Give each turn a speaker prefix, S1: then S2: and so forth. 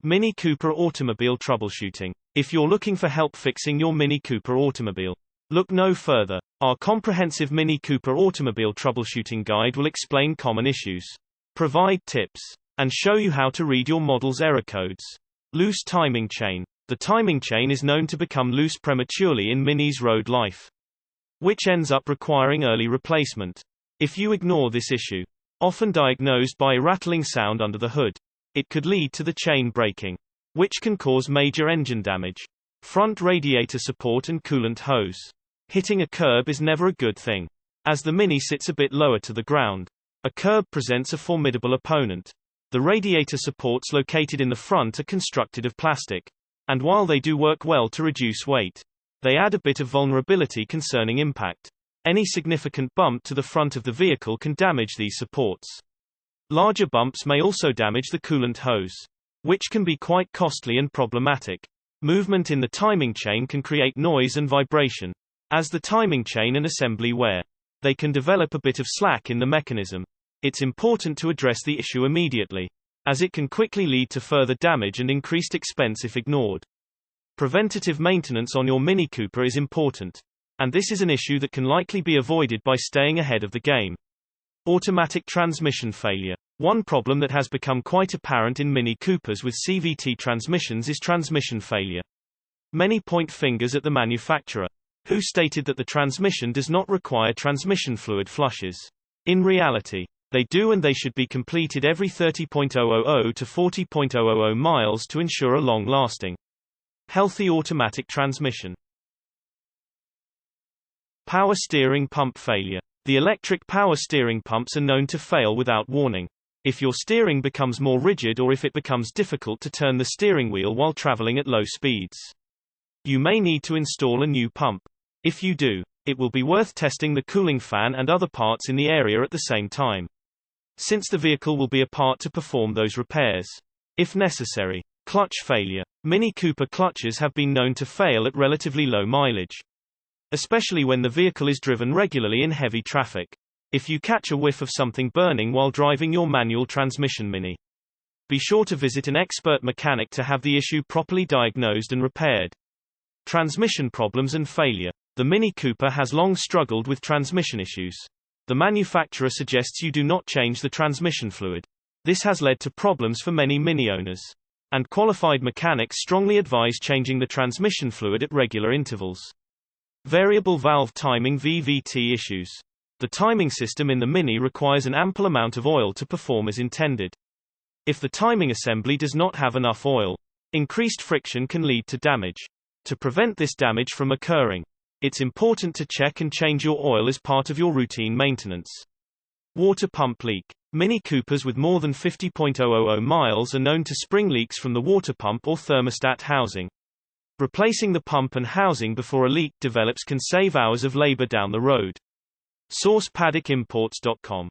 S1: Mini Cooper Automobile Troubleshooting. If you're looking for help fixing your Mini Cooper automobile, look no further. Our comprehensive Mini Cooper Automobile Troubleshooting Guide will explain common issues, provide tips, and show you how to read your model's error codes. Loose timing chain. The timing chain is known to become loose prematurely in Mini's road life, which ends up requiring early replacement. If you ignore this issue, often diagnosed by a rattling sound under the hood, it could lead to the chain breaking, which can cause major engine damage. Front radiator support and coolant hose. Hitting a curb is never a good thing, as the Mini sits a bit lower to the ground. A curb presents a formidable opponent. The radiator supports located in the front are constructed of plastic, and while they do work well to reduce weight, they add a bit of vulnerability concerning impact. Any significant bump to the front of the vehicle can damage these supports. Larger bumps may also damage the coolant hose, which can be quite costly and problematic. Movement in the timing chain can create noise and vibration. As the timing chain and assembly wear, they can develop a bit of slack in the mechanism. It's important to address the issue immediately, as it can quickly lead to further damage and increased expense if ignored. Preventative maintenance on your Mini Cooper is important, and this is an issue that can likely be avoided by staying ahead of the game. Automatic transmission failure. One problem that has become quite apparent in Mini Coopers with CVT transmissions is transmission failure. Many point fingers at the manufacturer, who stated that the transmission does not require transmission fluid flushes. In reality, they do, and they should be completed every 30.000 to 40.000 miles to ensure a long-lasting, healthy automatic transmission. Power steering pump failure. The electric power steering pumps are known to fail without warning. If your steering becomes more rigid or if it becomes difficult to turn the steering wheel while traveling at low speeds, you may need to install a new pump. If you do, it will be worth testing the cooling fan and other parts in the area at the same time, since the vehicle will be apart to perform those repairs, if necessary. Clutch failure. Mini Cooper clutches have been known to fail at relatively low mileage, especially when the vehicle is driven regularly in heavy traffic. If you catch a whiff of something burning while driving your manual transmission Mini, be sure to visit an expert mechanic to have the issue properly diagnosed and repaired. Transmission problems and failure. The Mini Cooper has long struggled with transmission issues. The manufacturer suggests you do not change the transmission fluid. This has led to problems for many Mini owners, and qualified mechanics strongly advise changing the transmission fluid at regular intervals. Variable valve timing (VVT) issues. The timing system in the Mini requires an ample amount of oil to perform as intended. If the timing assembly does not have enough oil, increased friction can lead to damage. To prevent this damage from occurring, it's important to check and change your oil as part of your routine maintenance. Water pump leak. Mini Coopers with more than 50.000 miles are known to spring leaks from the water pump or thermostat housing. Replacing the pump and housing before a leak develops can save hours of labor down the road. Source: PaddockImports.com